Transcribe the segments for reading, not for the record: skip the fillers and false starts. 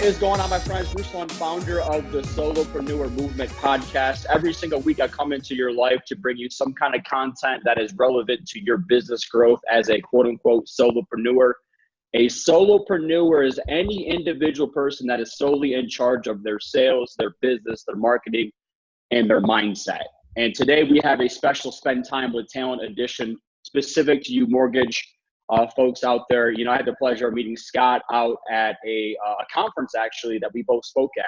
What is going on, my friends? Ruslan, founder of the Solopreneur Movement podcast. Every single week I come into your life to bring you some kind of content that is relevant to your business growth as a quote-unquote solopreneur. A solopreneur is any individual person that is solely in charge of their sales, their business, their marketing, and their mindset. And today we have a special Spend Time with Talent edition specific to you mortgage folks out there. You know, I had the pleasure of meeting Scott out at a conference actually that we both spoke at.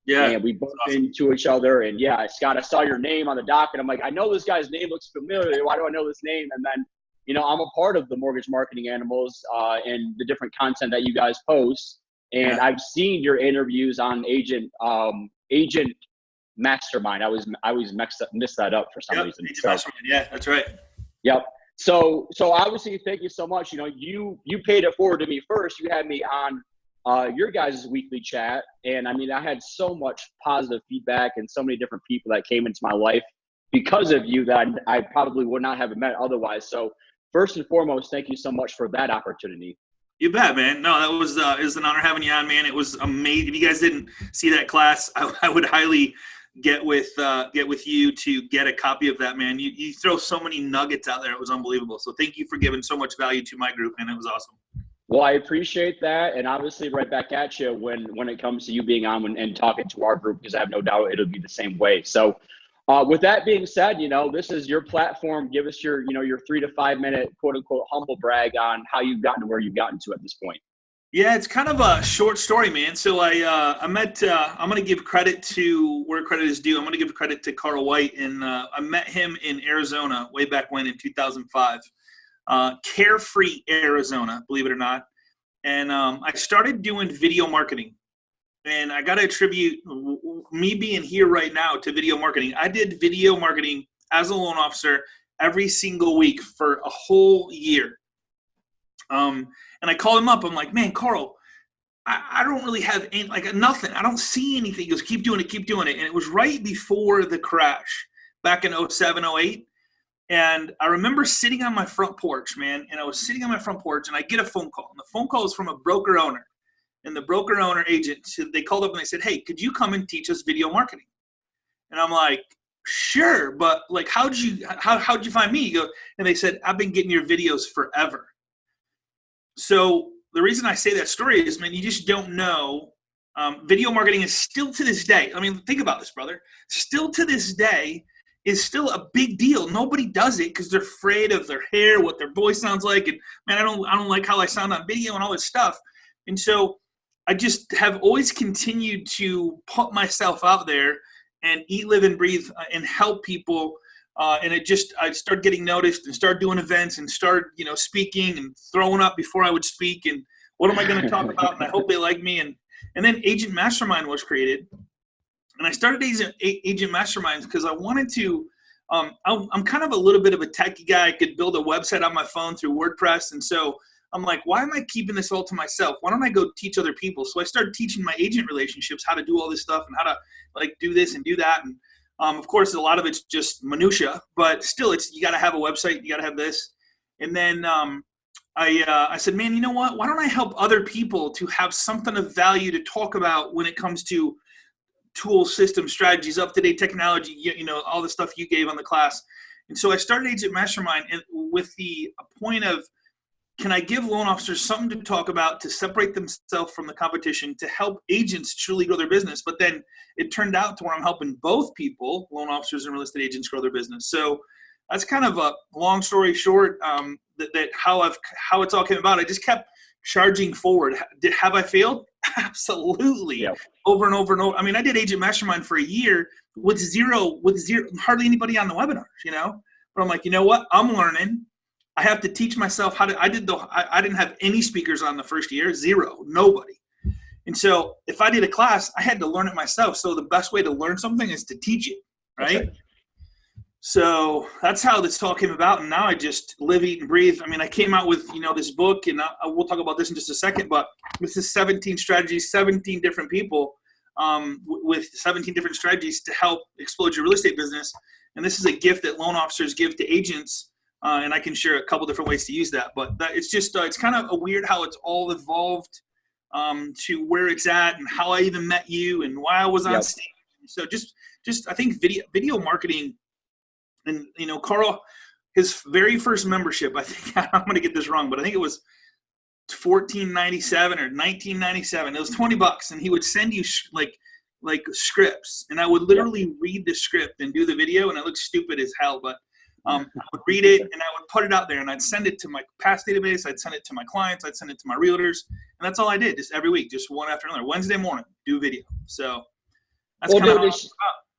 Yeah. And we bumped into each other. And yeah, Scott, I saw your name on the docket. I'm like, I know this guy's name looks familiar. Why do I know this name? And then, you know, I'm a part of the Mortgage Marketing Animals and the different content that you guys post. And Yeah. I've seen your interviews on Agent Mastermind. I always missed that up for some reason. Agent Mastermind. Yeah, that's right. Yep. So obviously, thank you so much. You know, you paid it forward to me first. You had me on your guys' weekly chat. And I mean, I had so much positive feedback and so many different people that came into my life because of you that I probably would not have met otherwise. So first and foremost, thank you so much for that opportunity. You bet, man. No, that was it was an honor having you on, man. It was amazing. If you guys didn't see that class, I would highly get with you to get a copy of that, man. You throw so many nuggets out there. It was unbelievable. So thank you for giving so much value to my group, and it was awesome. Well, I appreciate that. And obviously right back at you when it comes to you being on and talking to our group, because I have no doubt it'll be the same way. So with that being said, you know, this is your platform. Give us your 3 to 5 minute quote unquote humble brag on how you've gotten to where you've gotten to at this point. Yeah, it's kind of a short story, man. So I'm going to give credit to where credit is due. I'm going to give credit to Carl White. And I met him in Arizona way back when in 2005. Carefree, Arizona, believe it or not. And I started doing video marketing. And I got to attribute me being here right now to video marketing. I did video marketing as a loan officer every single week for a whole year. And I called him up. I'm like, man, Carl, I don't really have any, nothing. I don't see anything. He goes, keep doing it, keep doing it. And it was right before the crash back in 07, 08. And I remember sitting on my front porch, man. And I was sitting on my front porch and I get a phone call. And the phone call is from a broker owner. And the broker owner agent, they called up and they said, hey, could you come and teach us video marketing? And I'm like, sure. But like, how'd you find me? And they said, I've been getting your videos forever. So the reason I say that story is, man, you just don't know. Video marketing is still to this day. I mean, think about this, brother. Still to this day is still a big deal. Nobody does it because they're afraid of their hair, what their voice sounds like. And man, I don't like how I sound on video and all this stuff. And so I just have always continued to put myself out there and eat, live, and breathe and help people. And I started getting noticed and started doing events and started, speaking and throwing up before I would speak. And what am I going to talk about? And I hope they like me. And then Agent Mastermind was created. And I started Agent Masterminds because I wanted to, I'm kind of a little bit of a techie guy. I could build a website on my phone through WordPress. And so I'm like, why am I keeping this all to myself? Why don't I go teach other people? So I started teaching my agent relationships how to do all this stuff and how to do this and do that. And of course, a lot of it's just minutia, but still, you got to have a website. You got to have this. And then I said, man, you know what? Why don't I help other people to have something of value to talk about when it comes to tools, systems, strategies, up-to-date technology, all the stuff you gave on the class. And so I started Agent Mastermind with the point of, can I give loan officers something to talk about to separate themselves from the competition, to help agents truly grow their business? But then it turned out to where I'm helping both people, loan officers and real estate agents, grow their business. So that's kind of a long story short, how it's all came about. I just kept charging forward. Have I failed? Absolutely. Yep. Over and over and over. I mean, I did Agent Mastermind for a year with zero, hardly anybody on the webinars, But I'm like, you know what? I'm learning. I have to teach myself how to, I didn't have any speakers on the first year, zero, nobody. And so if I did a class, I had to learn it myself. So the best way to learn something is to teach it, right? So that's how this all came about. And now I just live, eat, and breathe. I mean, I came out with, this book, and we'll talk about this in just a second, but this is 17 strategies, 17 different people with 17 different strategies to help explode your real estate business. And this is a gift that loan officers give to agents. And I can share a couple different ways to use that. But it's just, it's kind of a weird how it's all evolved to where it's at and how I even met you and why I was on stage. So just I think video marketing, and Carl, his very first membership, I think I'm going to get this wrong, but I think it was $14.97 or $19.97. It was $20, and he would send you like scripts, and I would literally read the script and do the video, and it looked stupid as hell, but I would read it and I would put it out there, and I'd send it to my past database, I'd send it to my clients, I'd send it to my realtors, and that's all I did, just every week, just one after another. Wednesday morning, do video. So that's kind of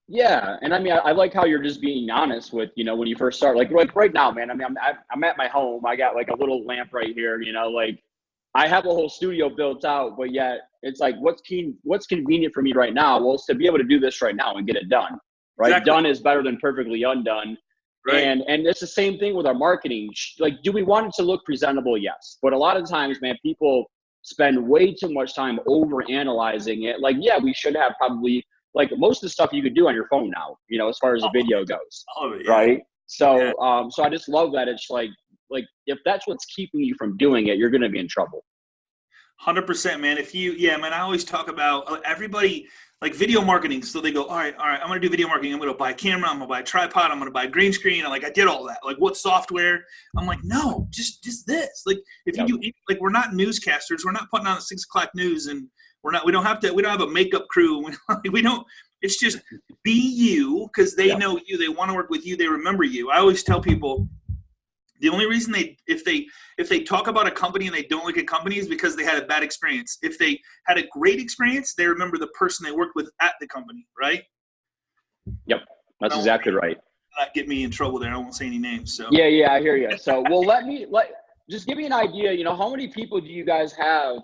yeah, and I mean, I like how you're just being honest with, when you first start, like right now, man. I mean, I'm at my home. I got like a little lamp right here, like I have a whole studio built out, but yet it's like, what's convenient for me right now? Well, it's to be able to do this right now and get it done, right? Exactly. Done is better than perfectly undone. Right. And it's the same thing with our marketing. Like, do we want it to look presentable? Yes. But a lot of times, man, people spend way too much time over analyzing it. Like, yeah, we should have probably, like, most of the stuff you could do on your phone now, as far as the video goes. Right. So, so I just love that. It's like if that's what's keeping you from doing it, you're going to be in trouble. 100%, man. Man, I always talk about everybody, like video marketing. So they go, all right, I'm going to do video marketing. I'm going to buy a camera. I'm going to buy a tripod. I'm going to buy a green screen. And I did all that. Like, what software? I'm like, no, just this. Like, if you do, like, we're not newscasters. We're not putting on the 6 o'clock news, and we don't have a makeup crew. We don't, it's just be you, because they know you. They want to work with you. They remember you. I always tell people, the only reason if they talk about a company and they don't like a company is because they had a bad experience. If they had a great experience, they remember the person they worked with at the company, right? Yep, that's exactly right. Not get me in trouble there. I won't say any names. So yeah, I hear you. So, well, just give me an idea. How many people do you guys have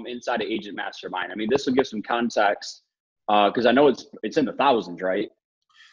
inside of Agent Mastermind? I mean, this will give some context because I know it's in the thousands, right?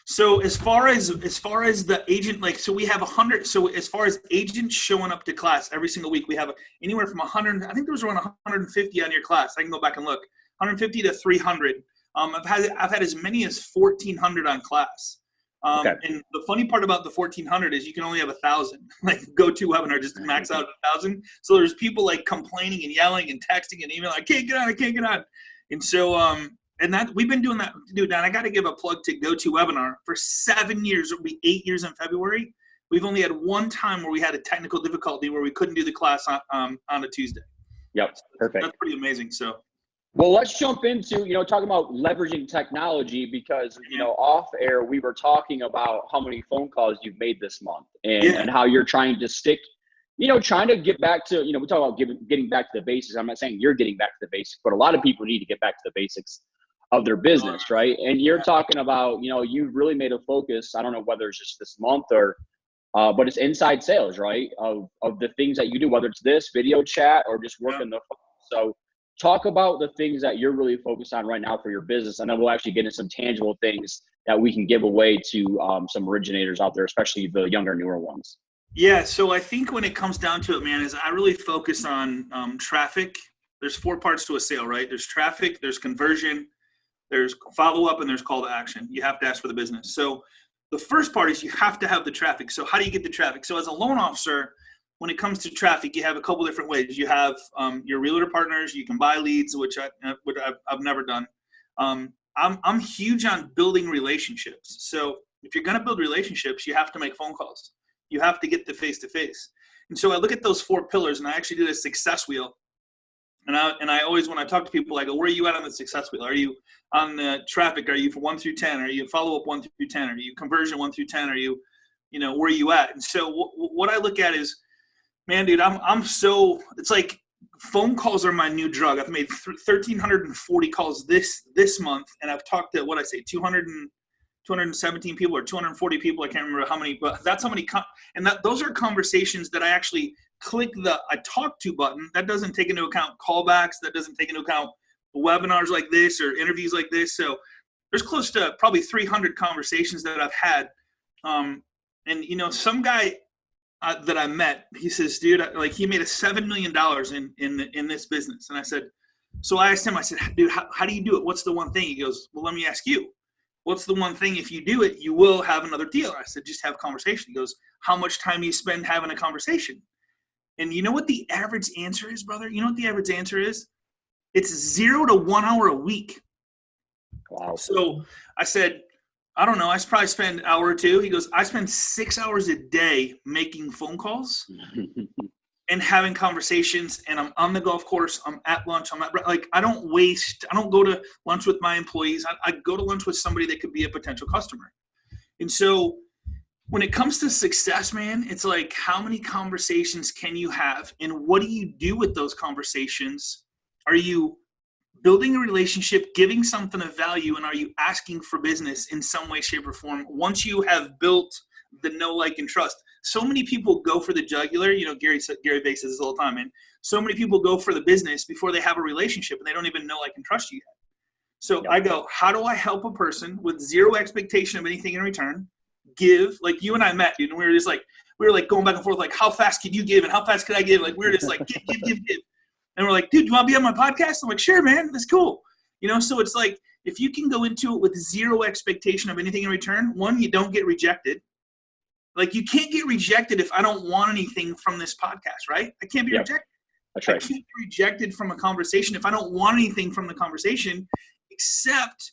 So as far as the agent, so we have 100. So as far as agents showing up to class every single week, we have anywhere from 100. I think there was around 150 on your class. I can go back and look. 150 to 300. I've had as many as 1,400 on class. And the funny part about the 1,400 is you can only have 1,000. Like, go to webinar, just max out 1,000. So there's people like complaining and yelling and texting and emailing, I can't get on. And so and that we've been doing that, dude. And I got to give a plug to GoToWebinar for 7 years. It'll be 8 years in February. We've only had one time where we had a technical difficulty where we couldn't do the class on a Tuesday. Yep, perfect. That's pretty amazing. So, well, let's jump into talking about leveraging technology, because off air we were talking about how many phone calls you've made this month and how you're trying to stick. Trying to get back to, we talk about getting back to the basics. I'm not saying you're getting back to the basics, but a lot of people need to get back to the basics of their business, right? And you're talking about, you've really made a focus. I don't know whether it's just this month or, but it's inside sales, right? Of the things that you do, whether it's this video chat or just working the phone. So talk about the things that you're really focused on right now for your business, and then we'll actually get into some tangible things that we can give away to some originators out there, especially the younger, newer ones. Yeah, so I think when it comes down to it, man, is I really focus on traffic. There's 4 parts to a sale, right? There's traffic, there's conversion, there's follow-up, and there's call to action. You have to ask for the business. So the first part is you have to have the traffic. So how do you get the traffic? So as a loan officer, when it comes to traffic, you have a couple different ways. You have your realtor partners. You can buy leads, which I've never done. I'm huge on building relationships. So if you're going to build relationships, you have to make phone calls. You have to get the face-to-face. And so I look at those 4 pillars, and I actually did a success wheel. And I always, when I talk to people, I go, where are you at on the success wheel? Are you on the traffic? Are you from 1 through 10? Are you follow-up 1 through 10? Are you conversion 1 through 10? Are you, where are you at? And so what I look at is, man, dude, it's like phone calls are my new drug. I've made 1,340 calls this month, and I've talked to, 217 people or 240 people. I can't remember how many, but that's how many. And those are conversations that I actually click the I talk to button. That doesn't take into account callbacks. That doesn't take into account webinars like this or interviews like this. So there's close to probably 300 conversations that I've had. And some guy that I met, he says, dude, he made $7 million in this business. And I said, so I asked him, I said, dude, how do you do it? What's the one thing? He goes, well, let me ask you. What's the one thing, if you do it, you will have another deal? I said, just have a conversation. He goes, how much time do you spend having a conversation? And you know what the average answer is, brother? You know what the average answer is? It's 0 to 1 hour a week. Wow. So I said, I don't know. I probably spend an hour or two. He goes, I spend 6 hours a day making phone calls and having conversations, and I'm on the golf course. I'm at lunch. I don't go to lunch with my employees. I go to lunch with somebody that could be a potential customer. And so when it comes to success, man, it's like, how many conversations can you have, and what do you do with those conversations? Are you building a relationship, giving something of value, and are you asking for business in some way, shape, or form once you have built the know, like, and trust? So many people go for the jugular. You know, Gary Vee says this all the time, man. So many people go for the business before they have a relationship, and they don't even know, like, and trust you yet. So I go, how do I help a person with zero expectation of anything in return? Give, like you and I met, dude, and we were like going back and forth, like, how fast could you give and how fast could I give? Like, we were just like, give. And we're like, dude, you want to be on my podcast? I'm like, sure, man. That's cool. You know, so it's like, if you can go into it with zero expectation of anything in return, one, you don't get rejected. Like, you can't get rejected if I don't want anything from this podcast, right? I can't be rejected. That's right. I can't be rejected from a conversation if I don't want anything from the conversation, except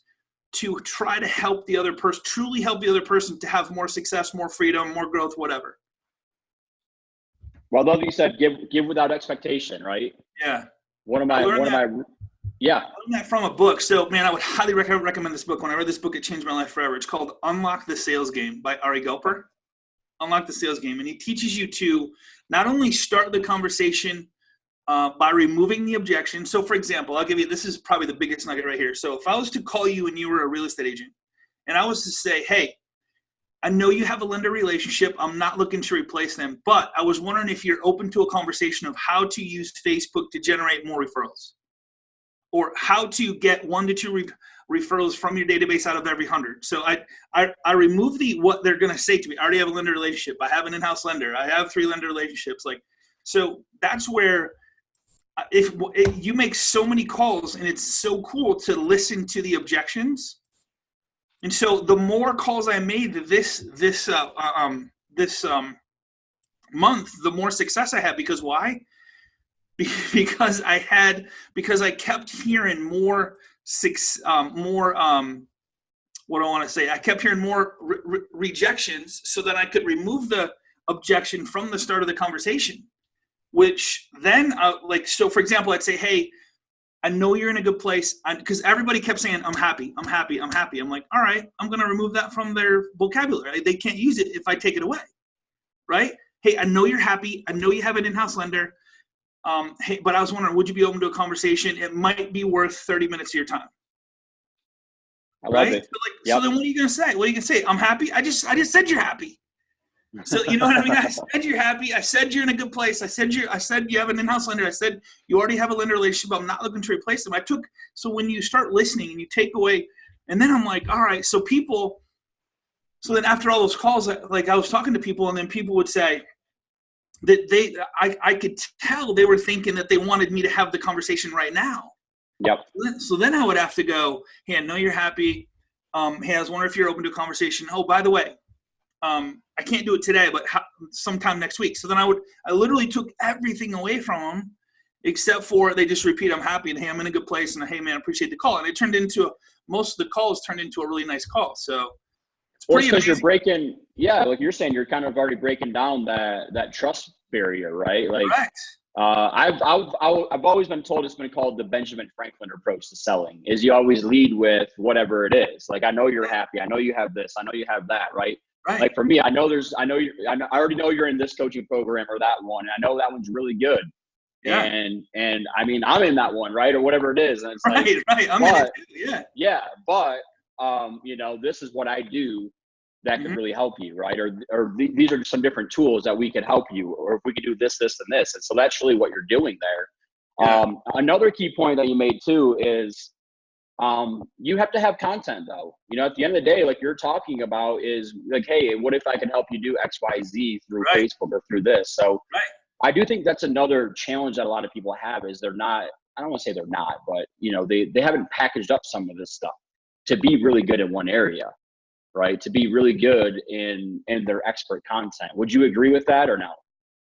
to try to help the other person, truly help the other person to have more success, more freedom, more growth, whatever. Well, though you said give without expectation, right? Yeah. I learned that from a book. So, man, I would highly recommend this book. When I read this book, it changed my life forever. It's called Unlock the Sales Game by Ari Gelper. Unlock the Sales Game. And he teaches you to not only start the conversation by removing the objection. So, for example, I'll give you, this is probably the biggest nugget right here. So if I was to call you and you were a real estate agent, and I was to say, hey, I know you have a lender relationship. I'm not looking to replace them, but I was wondering if you're open to a conversation of how to use Facebook to generate more referrals, or how to get 1 to 2 referrals from your database out of every 100. So I remove what they're going to say to me. I already have a lender relationship. I have an in-house lender. I have 3 lender relationships. Like, so that's where if you make so many calls, and it's so cool to listen to the objections. And so the more calls I made this month, the more success I had. Because why? Because I kept hearing more what do I want to say? I kept hearing more rejections, so that I could remove the objection from the start of the conversation. Which then, so for example, I'd say, hey, I know you're in a good place, because everybody kept saying, I'm happy. I'm like, all right, I'm going to remove that from their vocabulary. They can't use it if I take it away, right? Hey, I know you're happy. I know you have an in-house lender. Hey, but I was wondering, would you be open to a conversation? It might be worth 30 minutes of your time. I love it. So then what are you going to say? What are you going to say? I'm happy. I just said you're happy. So, you know what I mean? I said you're happy. I said you're in a good place. I said you have an in-house lender. I said you already have a lender relationship. I'm not looking to replace them. So when you start listening and you take away, and then I'm like, all right, so then after all those calls, I was talking to people, and then people would say that I could tell they were thinking that they wanted me to have the conversation right now. Yep. So then I would have to go, hey, I know you're happy. Hey, I was wondering if you're open to a conversation. Oh, by the way, I can't do it today, but sometime next week. So then I literally took everything away from them, except for they just repeat, I'm happy, and hey, I'm in a good place, and hey, man, I appreciate the call. And it turned into most of the calls turned into a really nice call. So it's pretty amazing. You're breaking, like you're saying, you're kind of already breaking down that trust barrier, right? Like, correct. I've always been told it's been called the Benjamin Franklin approach to selling, is you always lead with whatever it is. Like, I know you're happy. I know you have this. I know you have that, right? Right. Like for me, I already know you're in this coaching program or that one. And I know that one's really good. Yeah. And I mean, I'm in that one, right? Or whatever it is. And it's right. I'm in it too. Yeah. Yeah. But, this is what I do that could really help you, right? Or these are some different tools that we could help you, or if we could do this, this, and this. And so that's really what you're doing there. Yeah. Another key point that you made too is, you have to have content though. At the end of the day, like you're talking about is like, hey, what if I can help you do X, Y, Z through Facebook or through this? So I do think that's another challenge that a lot of people have is they're not, I don't want to say they're not, but they haven't packaged up some of this stuff to be really good in one area, right? To be really good in their expert content. Would you agree with that or no?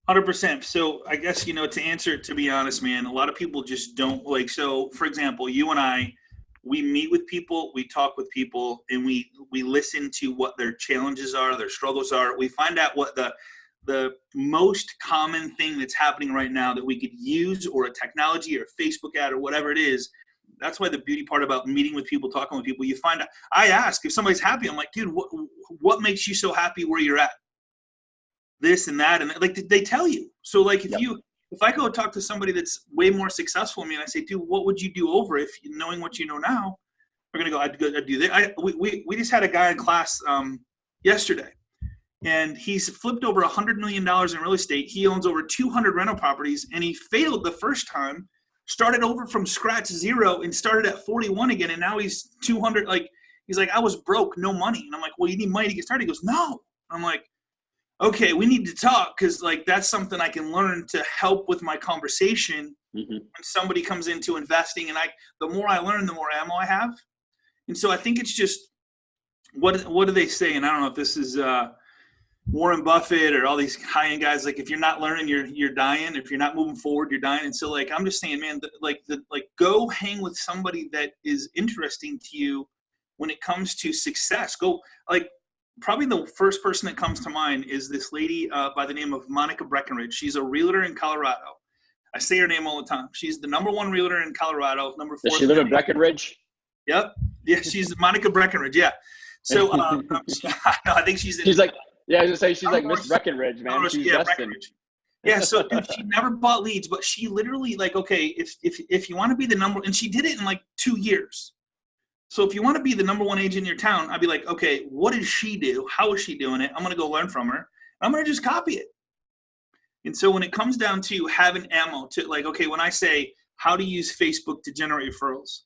100%. So I guess, to answer, to be honest, man, a lot of people just don't like, so for example, you and I, we meet with people, we talk with people, and we listen to what their challenges are, their struggles are. We find out what the most common thing that's happening right now that we could use, or a technology or a Facebook ad or whatever it is. That's why the beauty part about meeting with people, talking with people, you find out. I ask if somebody's happy. I'm like, dude, what makes you so happy where you're at? This and that, and like they tell you. So like if I go talk to somebody that's way more successful than me, and I say, dude, what would you do over if knowing what you know now? They're gonna go, I'd do that. We just had a guy in class yesterday, and he's flipped over $100 million in real estate. He owns over 200 rental properties, and he failed the first time, started over from scratch, zero, and started at 41 again, and now he's 200. Like, he's like, I was broke, no money. And I'm like, well, you need money to get started. He goes, no. I'm like, okay, we need to talk, because like that's something I can learn to help with my conversation when somebody comes into investing. And the more I learn, the more ammo I have. And so I think it's just, what do they say? And I don't know if this is Warren Buffett or all these high-end guys, like if you're not learning, you're dying. If you're not moving forward, you're dying. And so like I'm just saying, man, go hang with somebody that is interesting to you when it comes to success. Go, like, probably the first person that comes to mind is this lady by the name of Monica Breckenridge. She's a realtor in Colorado. I say her name all the time. She's the number one realtor in Colorado. Number 4. Does she live in Breckenridge? Yep. Yeah, she's Monica Breckenridge. Yeah. So no, I think she's like, yeah, I was gonna say she's like Miss Breckenridge, man. She's Breckenridge. Yeah. So dude, she never bought leads, but she literally, like, okay, if you want to be the number, and she did it in like 2 years. So if you want to be the number one agent in your town, I'd be like, okay, what did she do? How is she doing it? I'm going to go learn from her. I'm going to just copy it. And so when it comes down to having ammo to, like, okay, when I say how to use Facebook to generate referrals,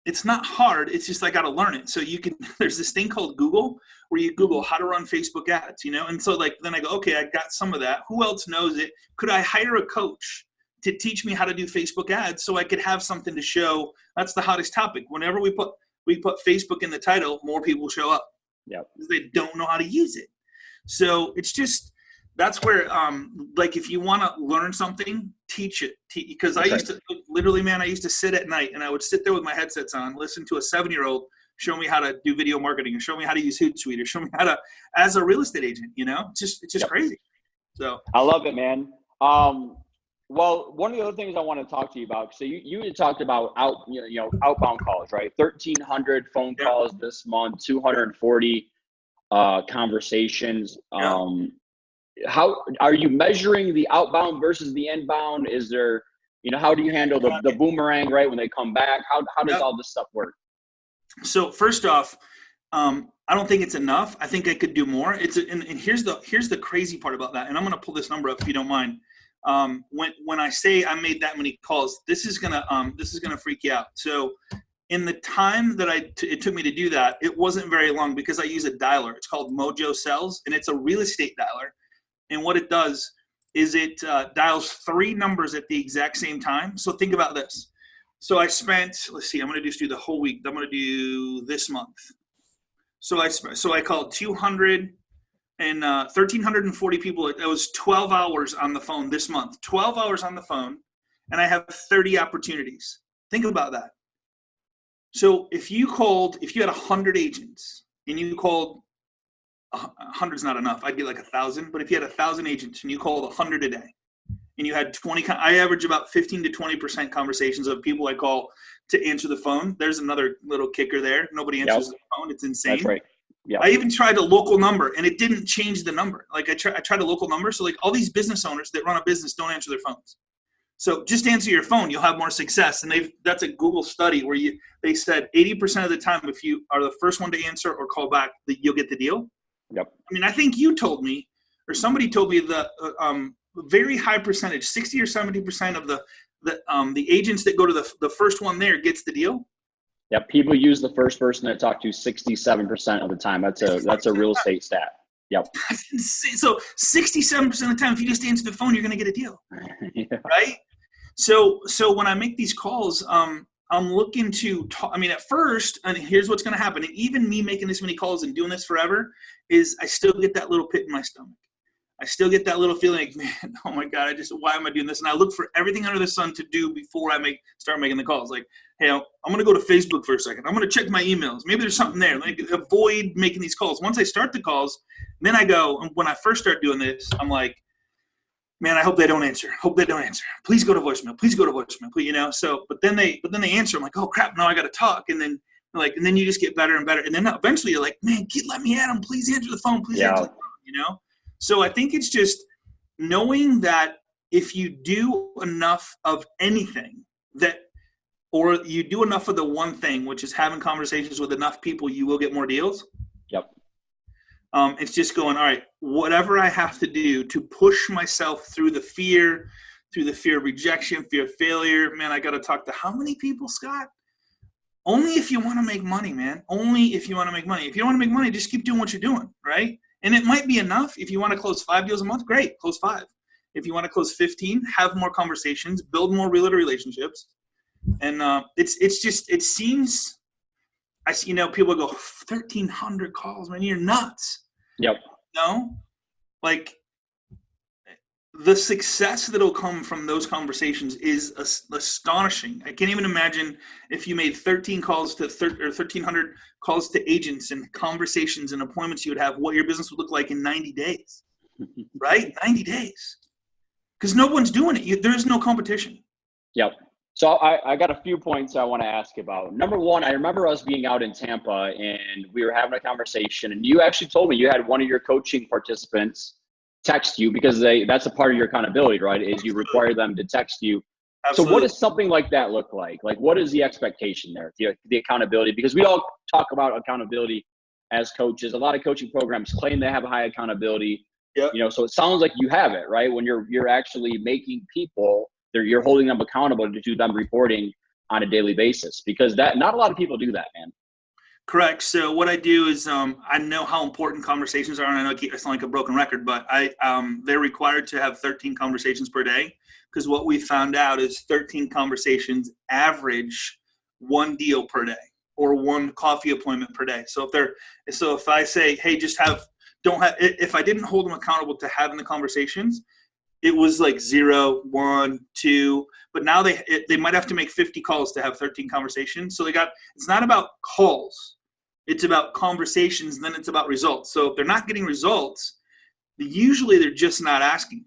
it's not hard. It's just I got to learn it. So there's this thing called Google, where you Google how to run Facebook ads, And so like, then I go, okay, I got some of that. Who else knows it? Could I hire a coach to teach me how to do Facebook ads so I could have something to show? That's the hottest topic. Whenever we put Facebook in the title, more people show up. Yeah, because they don't know how to use it. So it's just, that's where, like, if you want to learn something, teach it. Because I used to, literally, man, I used to sit at night and I would sit there with my headsets on, listen to a 7-year-old show me how to do video marketing, or show me how to use Hootsuite, or show me how to, as a real estate agent, It's just crazy. So I love it, man. Well, one of the other things I want to talk to you about, so you had talked about outbound calls, right? 1,300 phone calls this month, 240 conversations. How are you measuring the outbound versus the inbound? Is there, how do you handle the boomerang, right, when they come back? How does all this stuff work? So first off, I don't think it's enough. I think I could do more. And here's the crazy part about that. And I'm going to pull this number up if you don't mind. When I say I made that many calls, this is gonna freak you out. So in the time that it took me to do that, it wasn't very long, because I use a dialer. It's called Mojo Sells, and it's a real estate dialer. And what it does is it dials 3 numbers at the exact same time. So think about this. So I spent, let's see, I'm going to just do the whole week. I'm going to do this month. So I called 200 and 1,340 people. It was 12 hours on the phone this month. 12 hours on the phone, and I have 30 opportunities. Think about that. So if you had 100 agents, and you called, 100's not enough. I'd get like 1,000. But if you had 1,000 agents and you called 100 a day, and you had 20, I average about 15 to 20% conversations of people I call to answer the phone. There's another little kicker there. Nobody answers the phone. It's insane. That's right. Yeah. I even tried a local number, and it didn't change the number. Like I tried a local number. So like all these business owners that run a business don't answer their phones. So just answer your phone, you'll have more success. And that's a Google study where they said 80% of the time, if you are the first one to answer or call back, that you'll get the deal. Yep. I mean, I think you told me, or somebody told me, the very high percentage, 60 or 70% of the agents that go to the first one there gets the deal. Yeah, people use the first person that talk to 67% of the time. That's a real estate stat. Yep. So 67% of the time, if you just answer the phone, you're going to get a deal, yeah. Right? So when I make these calls, I'm looking to talk. I mean, at first, and here's what's going to happen. And even me making this many calls and doing this forever, is I still get that little pit in my stomach. I still get that little feeling like, man, oh my God, why am I doing this? And I look for everything under the sun to do before I start making the calls. Like, hey, I'm going to go to Facebook for a second. I'm going to check my emails. Maybe there's something there. Like, avoid making these calls. Once I start the calls, then I go, and when I first start doing this, I'm like, man, I hope they don't answer. Hope they don't answer. Please go to voicemail. Please go to voicemail. Please, So, but then they answer. I'm like, oh crap, now I got to talk. And then and then you just get better and better. And then eventually you're like, man, let me at them. Please answer the phone. Please answer the phone. So I think it's just knowing that if you do enough of anything or you do enough of the one thing, which is having conversations with enough people, you will get more deals. Yep. It's just going, all right, whatever I have to do to push myself through the fear of rejection, fear of failure. Man, I got to talk to how many people, Scott? Only if you want to make money, man. Only if you want to make money. If you don't want to make money, just keep doing what you're doing, right? And it might be enough. If you want to close 5 deals a month, great, close 5. If you want to close 15, have more conversations, build more realtor relationships. And it seems, I see, people go, 1,300 calls, man, you're nuts. Yep. Like the success that'll come from those conversations is astonishing. I can't even imagine if you made 13 calls to 1,300 calls to agents and conversations and appointments you would have, what your business would look like in 90 days, right? 90 days. Because no one's doing it. There's no competition. Yep. So I got a few points I want to ask about. Number one, I remember us being out in Tampa and we were having a conversation and you actually told me you had one of your coaching participants text you because that's a part of your accountability, right? Is you require them to text you. Absolutely. So what does something like that look like? Like what is the expectation there, the accountability? Because we all talk about accountability as coaches. A lot of coaching programs claim they have a high accountability. Yep. So it sounds like you have it, right? When you're actually making people, you're holding them accountable to them reporting on a daily basis, because not a lot of people do that, man. Correct. So what I do is I know how important conversations are, and I know I sound like a broken record, but they're required to have 13 conversations per day, because what we found out is 13 conversations average 1 deal per day or 1 coffee appointment per day. So if I say, hey, if I didn't hold them accountable to having the conversations, it was like 0, 1, 2, but now they might have to make 50 calls to have 13 conversations. So it's not about calls, it's about conversations, and then it's about results. So if they're not getting results, usually they're just not asking,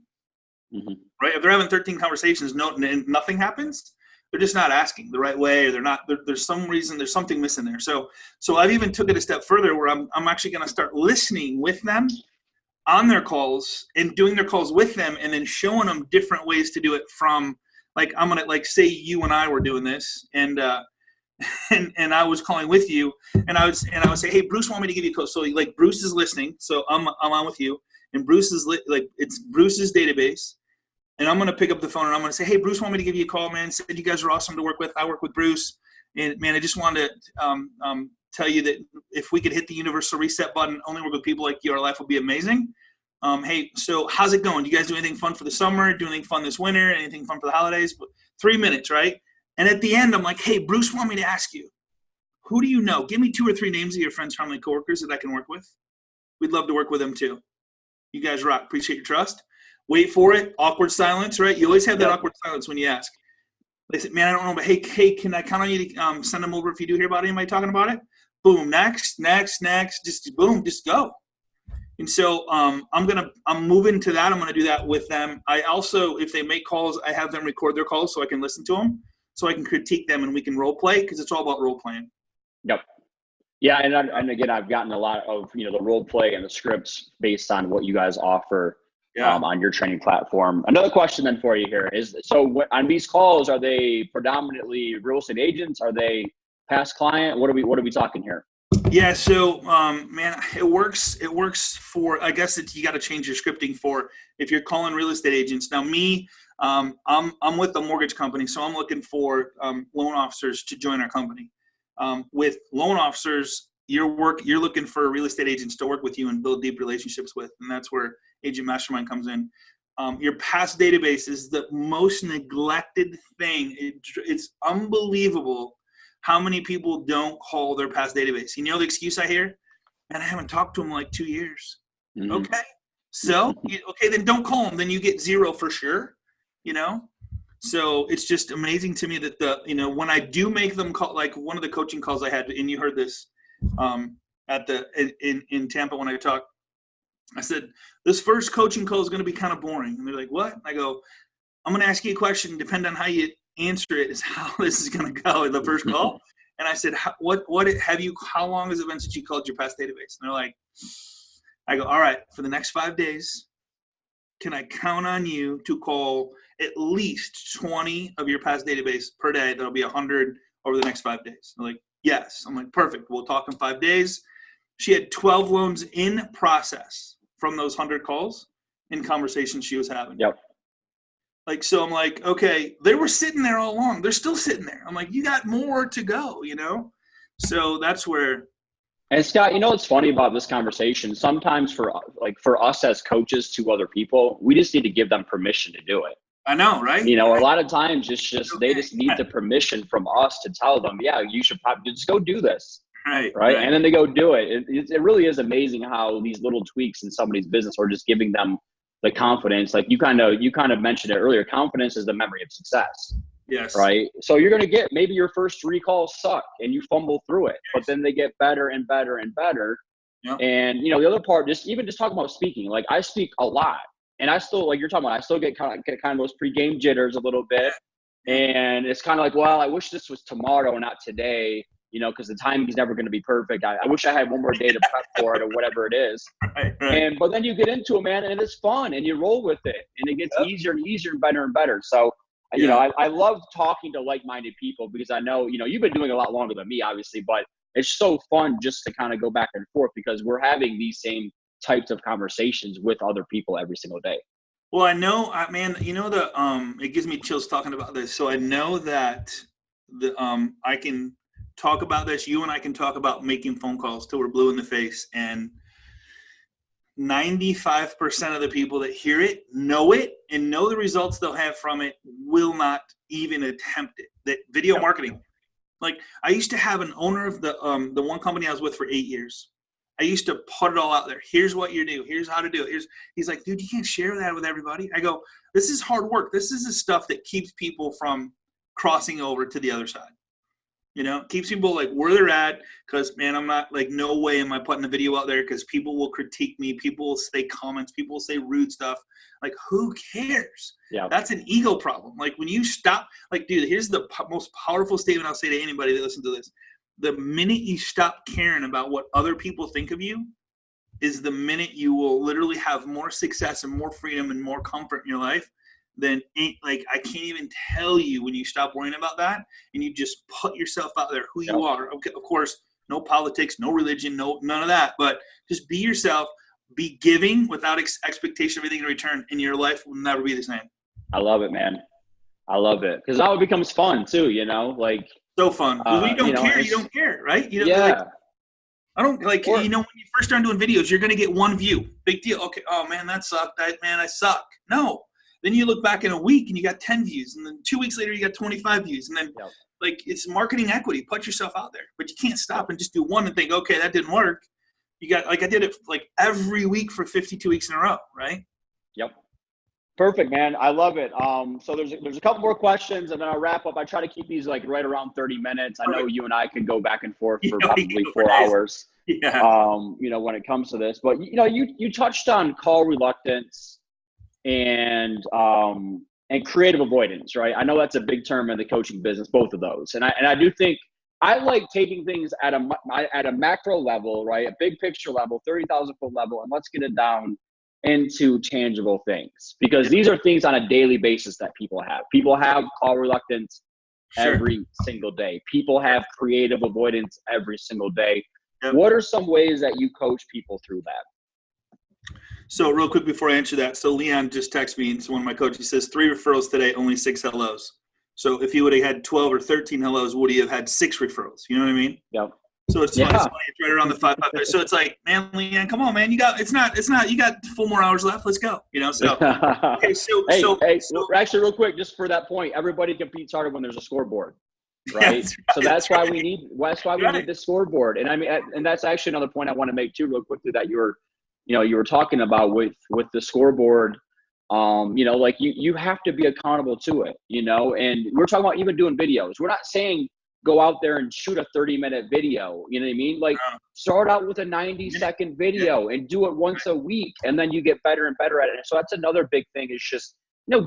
right? If they're having 13 conversations, and nothing happens, they're just not asking the right way, or there's some reason, there's something missing there. So I've even took it a step further where I'm actually going to start listening with them on their calls and doing their calls with them, and then showing them different ways to do it. From like, I'm going to say you and I were doing this, and I was calling with you, and I would say, hey, Bruce want me to give you a call. So like Bruce is listening. So I'm on with you, and Bruce is it's Bruce's database. And I'm going to pick up the phone and I'm going to say, hey, Bruce want me to give you a call, man. Said you guys are awesome to work with. I work with Bruce, and man, I just wanted to tell you that if we could hit the universal reset button, only work with people like you, our life would be amazing. Hey, so how's it going? Do you guys do anything fun for the summer? Do anything fun this winter? Anything fun for the holidays? 3 minutes, right? And at the end, I'm like, hey, Bruce want me to ask you, who do you know? Give me 2 or 3 names of your friends, family, coworkers that I can work with. We'd love to work with them too. You guys rock. Appreciate your trust. Wait for it. Awkward silence, right? You always have that awkward silence when you ask. They say, man, I don't know, but hey, can I count on you to send them over if you do hear about anybody talking about it? Boom, next, just boom, just go. And so I'm moving to that. I'm going to do that with them. I also, if they make calls, I have them record their calls so I can listen to them, so I can critique them and we can role play, because it's all about role playing. Yep. Yeah. And again, I've gotten a lot of, the role play and the scripts based on what you guys offer on your training platform. Another question then for you here is, so on these calls, are they predominantly real estate agents? Are they past client? What are we talking here? Yeah. So, man, it works for, I guess you got to change your scripting for if you're calling real estate agents. Now me, I'm with a mortgage company, so I'm looking for loan officers to join our company. With loan officers, you're looking for real estate agents to work with you and build deep relationships with, and that's where Agent Mastermind comes in. Your past database is the most neglected thing. It's unbelievable how many people don't call their past database. You know the excuse I hear? Man, I haven't talked to them in like 2 years. Mm-hmm. Okay. So, okay, then don't call them. Then you get 0 for sure, you know? So it's just amazing to me that when I do make them call, like one of the coaching calls I had, and you heard this in Tampa when I talked, I said, this first coaching call is going to be kind of boring. And they're like, what? I go, I'm going to ask you a question. Depending on how you answer it is how this is going to go in the first call. And I said, how long has it been since you called your past database? And they're like, I go, all right, for the next 5 days, can I count on you to call at least 20 of your past database per day? That'll be 100 over the next 5 days. They're like, yes. I'm like, perfect. We'll talk in 5 days. She had 12 loans in process from those 100 calls and conversations she was having. Yep. Like, so I'm like, okay, they were sitting there all along. They're still sitting there. I'm like, you got more to go, So that's where. And Scott, what's funny about this conversation? Sometimes for us as coaches to other people, we just need to give them permission to do it. I know, right? A lot of times it's just, they just need the permission from us to tell them, yeah, you should probably just go do this. Right. And then they go do it. It really is amazing how these little tweaks in somebody's business are just giving them the confidence. Like you kind of mentioned it earlier. Confidence is the memory of success. Yes. Right. So you're going to get, maybe your first 3 calls suck and you fumble through it, but then they get better and better and better. Yep. And the other part, just talking about speaking, like I speak a lot and I still, like you're talking about, I still get kind of those pre-game jitters a little bit. And it's kind of like, well, I wish this was tomorrow, not today. Because the timing is never going to be perfect. I wish I had one more day to prep for it or whatever it is. Right. But then you get into it, man, and it's fun and you roll with it and it gets easier and easier and better and better. So, I love talking to like-minded people because I know, you've been doing a lot longer than me, obviously, but it's so fun just to kind of go back and forth because we're having these same types of conversations with other people every single day. Well, I know, man, it gives me chills talking about this. So I know that I can talk about this. You and I can talk about making phone calls till we're blue in the face. And 95% of the people that hear it and know the results they'll have from it will not even attempt it. That video marketing. Like I used to have an owner of the one company I was with for 8 years. I used to put it all out there. Here's what you do. Here's how to do it. He's like, dude, you can't share that with everybody. I go, this is hard work. This is the stuff that keeps people from crossing over to the other side. Keeps people like where they're at because, man, I'm not like, no way am I putting the video out there because people will critique me. People will say comments. People will say rude stuff. Like, who cares? Yeah. That's an ego problem. Like when you stop, like, dude, here's the most powerful statement I'll say to anybody that listens to this. The minute you stop caring about what other people think of you is the minute you will literally have more success and more freedom and more comfort in your life. Then I can't even tell you when you stop worrying about that and you just put yourself out there who you are. Okay, of course, no politics, no religion, none of that, but just be yourself, be giving without expectation of anything in return, and your life will never be the same. I love it, man. I love it because now it becomes fun too. Like so fun. When you don't care, you don't care, right? I don't like. When you first start doing videos, you're gonna get 1 view. Big deal. Okay. Oh man, that sucked. I suck. No. Then you look back in a week and you got 10 views, and then 2 weeks later you got 25 views, and then like it's marketing equity. Put yourself out there, but you can't stop and just do one and think, okay, that didn't work. You got I did it like every week for 52 weeks in a row, right? Yep. Perfect, man. I love it. So there's a couple more questions, and then I'll wrap up. I try to keep these like right around 30 minutes. I know you and I can go back and forth for probably 4 hours. Yeah. When it comes to this, but you touched on call reluctance and creative avoidance, right? I know that's a big term in the coaching business, both of those. And I do think I like taking things at a macro level, right? A big picture level, 30,000 foot level, and let's get it down into tangible things because these are things on a daily basis that people have. People have call reluctance every single day. People have creative avoidance every single day. Yep. What are some ways that you coach people through that? So real quick before I answer that, so Leon just texted me, and so one of my coaches says 3 referrals today, only 6 hellos. So if he would have had 12 or 13 hellos, would he have had 6 referrals? You know what I mean? Yep. So it's funny. It's right around the 5. So it's like, man, Leon, come on, man. You got you got 4 more hours left. Let's go. So okay, actually real quick, just for that point, everybody competes harder when there's a scoreboard. Right. So that's why we need the scoreboard. And I mean, and that's actually another point I want to make too, real quickly, that you were talking about with the scoreboard, like you have to be accountable to it, and we're talking about even doing videos. We're not saying go out there and shoot a 30-minute video. You know what I mean? Like start out with a 90-second video and do it once a week, and then you get better and better at it. So that's another big thing is just,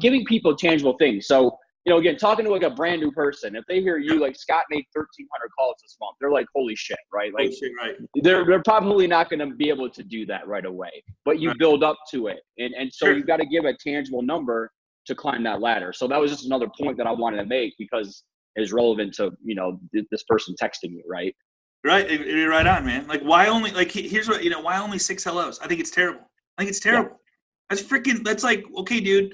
giving people tangible things. So, again, talking to like a brand new person, if they hear you like Scott made 1,300 calls this month, they're like, holy shit, right? Like they're probably not going to be able to do that right away, but you build up to it. And so you've got to give a tangible number to climb that ladder. So that was just another point that I wanted to make because it's relevant to, this person texting you, right? Right. You're right on, man. Like why only, like, here's what, why only 6 hellos? I think it's terrible. Yeah. That's like, okay, dude,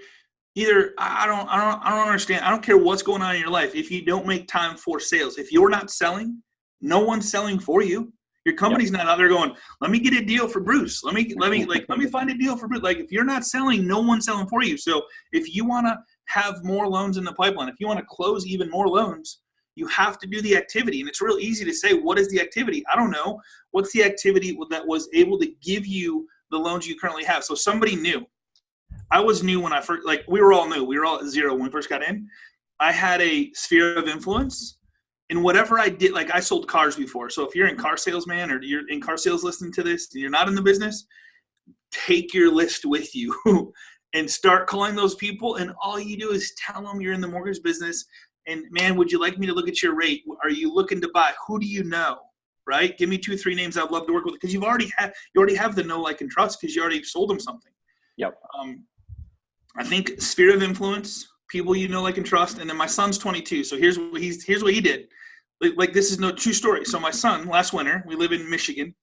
either I don't understand. I don't care what's going on in your life. If you don't make time for sales, if you're not selling, no one's selling for you. Your company's not out there going, let me get a deal for Bruce. Let me find a deal for Bruce. Like if you're not selling, no one's selling for you. So if you want to have more loans in the pipeline, if you want to close even more loans, you have to do the activity. And it's real easy to say, what is the activity? I don't know. What's the activity that was able to give you the loans you currently have? So somebody new. I was new when I first, like we were all new. We were all at zero when we first got in. I had a sphere of influence in whatever I did. Like I sold cars before. So if you're in car sales, man, or you're in car sales listening to this and you're not in the business, take your list with you and start calling those people. And all you do is tell them you're in the mortgage business. And man, would you like me to look at your rate? Are you looking to buy? Who do you know? Right? Give me 2 or 3 names I'd love to work with because you already have the know, like, and trust because you already sold them something. Yep. I think sphere of influence, people you know, like, and trust. And then my son's 22. So here's what he did. Like this is no true story. So my son, last winter, we live in Michigan.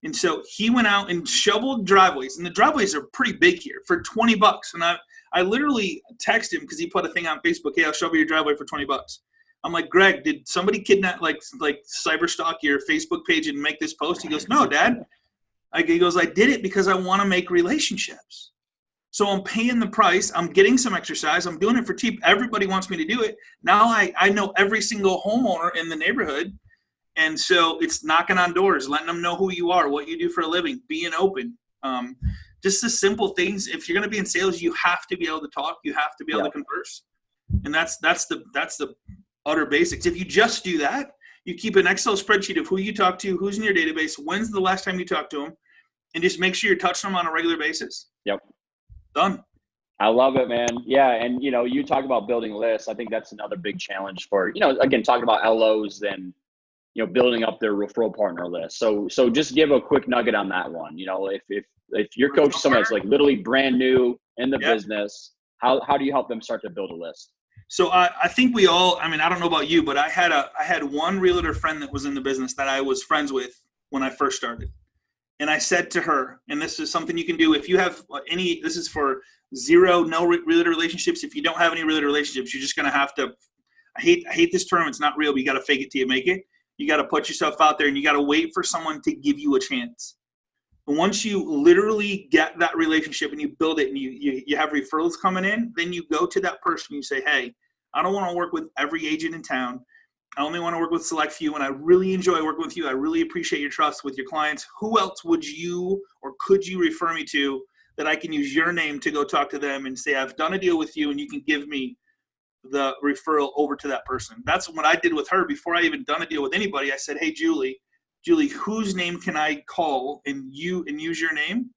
And so he went out and shoveled driveways. And the driveways are pretty big here for $20. And I literally texted him because he put a thing on Facebook, hey, I'll shovel your driveway for $20. I'm like, Greg, did somebody kidnap, like cyber stalk your Facebook page and make this post? He goes, no, Dad. He goes, I did it because I want to make relationships. So I'm paying the price. I'm getting some exercise. I'm doing it for cheap. Everybody wants me to do it. Now I know every single homeowner in the neighborhood. And so it's knocking on doors, letting them know who you are, what you do for a living, being open. Just the simple things. If you're going to be in sales, you have to be able to talk. You have to be able to converse. And that's the utter basics. If you just do that, you keep an Excel spreadsheet of who you talk to, who's in your database, when's the last time you talked to them, and just make sure you're touching them on a regular basis. Yep. Done. I love it, man. Yeah. And, you talk about building lists. I think that's another big challenge for, again, talking about LOs and, building up their referral partner list. So just give a quick nugget on that one. If you're coaching someone that's like literally brand new in the business, how do you help them start to build a list? So I think we all, I don't know about you, but I had one realtor friend that was in the business that I was friends with when I first started. And I said to her, and this is something you can do if you have this is for no realtor relationships. If you don't have any realtor relationships, you're just going to have to, I hate this term. It's not real, but you got to fake it till you make it. You got to put yourself out there and you got to wait for someone to give you a chance. And once you literally get that relationship and you build it and you have referrals coming in, then you go to that person and you say, hey, I don't want to work with every agent in town. I only want to work with select few, and I really enjoy working with you. I really appreciate your trust with your clients. Who else would you or could you refer me to that I can use your name to go talk to them and say, I've done a deal with you and you can give me the referral over to that person. That's what I did with her before I even done a deal with anybody. I said, hey, Julie, whose name can I call and use your name?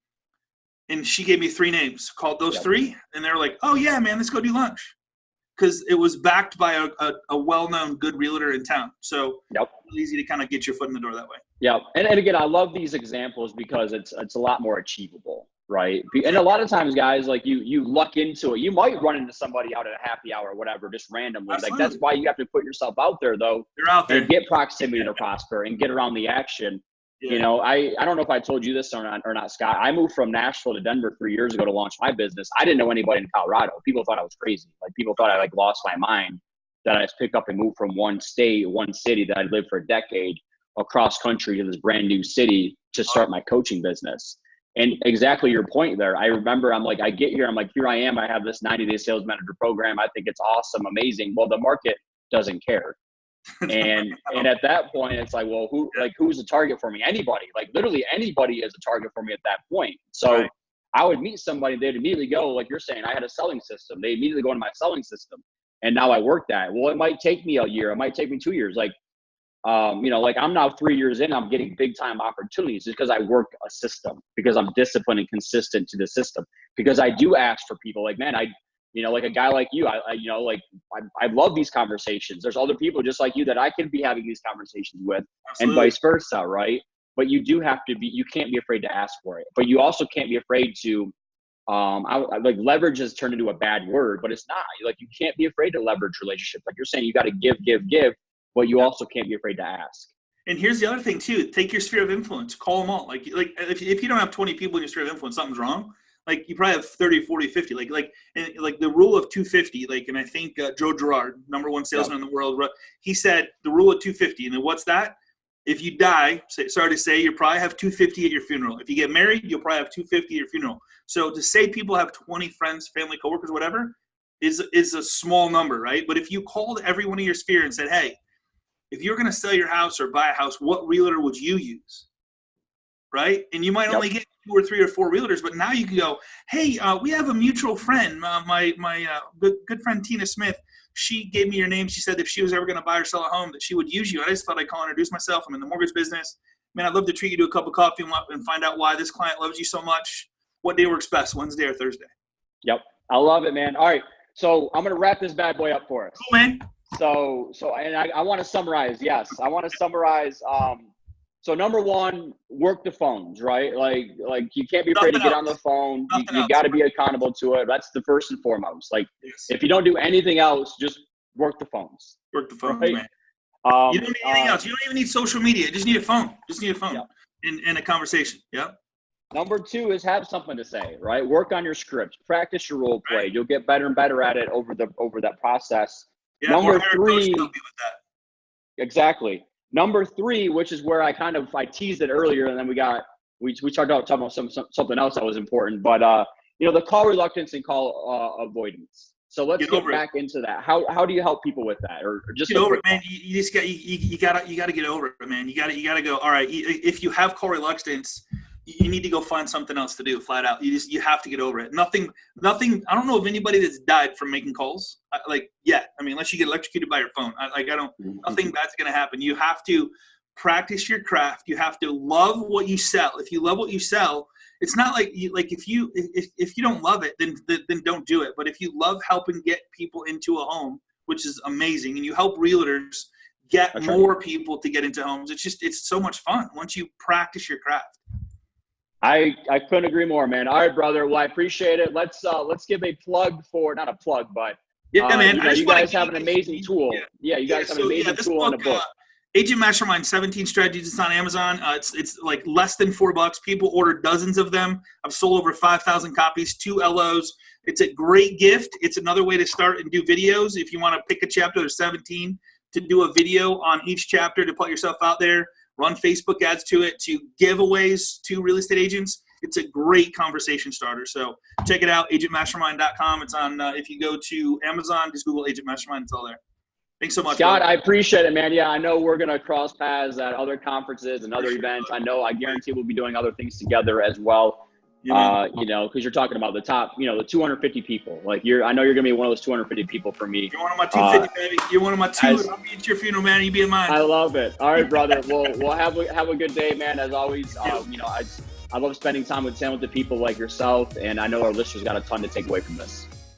And she gave me 3 names, called those 3. And they were like, oh yeah, man, let's go do lunch. Because it was backed by a well-known good realtor in town. So it's easy to kind of get your foot in the door that way. Yeah. And again, I love these examples because it's a lot more achievable, right? And a lot of times, guys, like you luck into it. You might run into somebody out at a happy hour or whatever, just randomly. Absolutely. Like that's why you have to put yourself out there, though. You're out there. And get proximity to prosper and get around the action. Yeah. I don't know if I told you this or not, Scott. I moved from Nashville to Denver 3 years ago to launch my business. I didn't know anybody in Colorado. People thought I was crazy. Like people thought I lost my mind, that I just picked up and moved from one state, one city that I'd lived for a decade across country to this brand new city to start my coaching business. And exactly your point there. I remember I get here, here I am. I have this 90-day sales manager program. I think it's awesome, amazing. Well, the market doesn't care. And at that point, it's like, well, who's a target for me? Anybody, like literally anybody is a target for me at that point. So Right. I would meet somebody, they'd immediately go, like you're saying, I had a selling system. They immediately go into my selling system. And now I work that. Well, it might take me a year. It might take me 2 years. Like, like I'm now 3 years in, I'm getting big time opportunities just because I work a system, because I'm disciplined and consistent to the system, because I do ask for people. Like, man, like a guy like you, I love these conversations. There's other people just like you that I can be having these conversations with. Absolutely. And vice versa. Right. But you can't be afraid to ask for it, but you also can't be afraid to, like leverage has turned into a bad word, but it's not. Like, you can't be afraid to leverage relationships. Like you're saying, you got to give, but you also can't be afraid to ask. And here's the other thing too, take your sphere of influence, call them all. Like if you don't have 20 people in your sphere of influence, something's wrong. Like you probably have 30, 40, 50, like the rule of 250, like, and I think Joe Girard, #1 salesman in the world, he said the rule of 250. And then what's that? If you die, sorry to say, you'll probably have 250 at your funeral. If you get married, you'll probably have 250 at your funeral. So to say people have 20 friends, family, coworkers, whatever, is a small number, right? But if you called everyone in your sphere and said, hey, if you're going to sell your house or buy a house, what realtor would you use? Right? And you might only get 2 or 3 or 4 realtors, but now you can go, hey, we have a mutual friend, my good friend Tina Smith. She gave me your name. She said if she was ever going to buy or sell a home, that she would use you. I just thought I'd call and introduce myself. I'm in the mortgage business. Man, I'd love to treat you to a cup of coffee and find out why this client loves you so much. What day works best, Wednesday or Thursday? Yep. I love it, man. All right. So I'm going to wrap this bad boy up for us. Cool, man. So I want to summarize. Yes, I want to summarize. So number one, work the phones, right? Like you can't be afraid to get on the phone. You got to be accountable to it. That's the first and foremost. Like, if you don't do anything else, just work the phones. Work the phones, right? man. You don't need anything else. You don't even need social media. You just need a phone. And a conversation. Yeah. Number two is have something to say, right? Work on your script. Practice your role play. Right. You'll get better and better at it over that process. Yeah, number three. Exactly. Number three, which is where I teased it earlier, and then we talked about something else that was important, but the call reluctance and call avoidance. So let's get back into that. How do you help people with that, or just get over it, man? You just got you got to get over it, man. You got to go. All right, if you have call reluctance, you need to go find something else to do, flat out. You have to get over it. Nothing. I don't know of anybody that's died from making calls, yet. I mean, unless you get electrocuted by your phone. Nothing bad's going to happen. You have to practice your craft. You have to love what you sell. If you love what you sell, it's not if you don't love it, then don't do it. But if you love helping get people into a home, which is amazing, and you help realtors get more people to get into homes, it's so much fun once you practice your craft. I couldn't agree more, man. All right, brother. Well, I appreciate it. Let's give a plug for, not a plug, but man. You guys have an amazing tool. Yeah, you guys have an amazing tool in the book. Agent Mastermind, 17 Strategies. It's on Amazon. It's like less than $4. People order dozens of them. I've sold over 5,000 copies, 2 LOs. It's a great gift. It's another way to start and do videos. If you want to pick a chapter, there's 17 to do a video on each chapter to put yourself out there. Run Facebook ads to it, to giveaways to real estate agents. It's a great conversation starter. So check it out, agentmastermind.com. It's on, if you go to Amazon, just Google Agent Mastermind. It's all there. Thanks so much, Scott. bro. I appreciate it, man. Yeah, I know we're going to cross paths at other conferences and other events. I guarantee we'll be doing other things together as well. Yeah, because you're talking about the top, the 250 people. Like I know you're gonna be one of those 250 people for me. You're one of my 250, baby. You're one of my 2. I'll be at your funeral, man. You be in mine. I love it. All right, brother. We'll have a good day, man. As always, I love spending time with the people like yourself, and I know our listeners got a ton to take away from this.